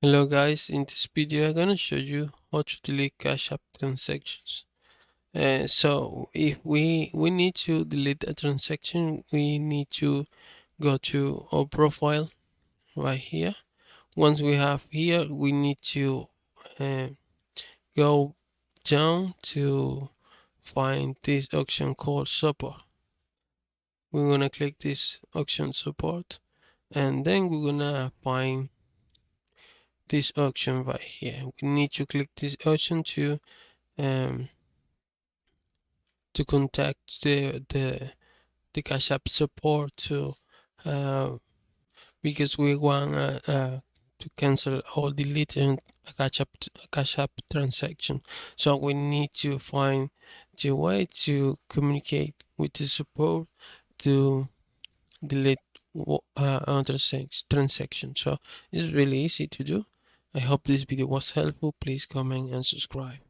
Hello guys, in this video I'm gonna show you how to delete cash app transactions. So if we need to delete a transaction, we need to go to our profile right here. Once we have here, we need to uh, go down to find this option called support. We're gonna click this option support, and then we're gonna find this option right here. We need to click this option um, to contact the Cash App support uh, because we want to cancel or delete a Cash App transaction. So we need to find the way to communicate with the support to delete another transaction. So it's really easy to do. I hope this video was helpful. Please comment and subscribe.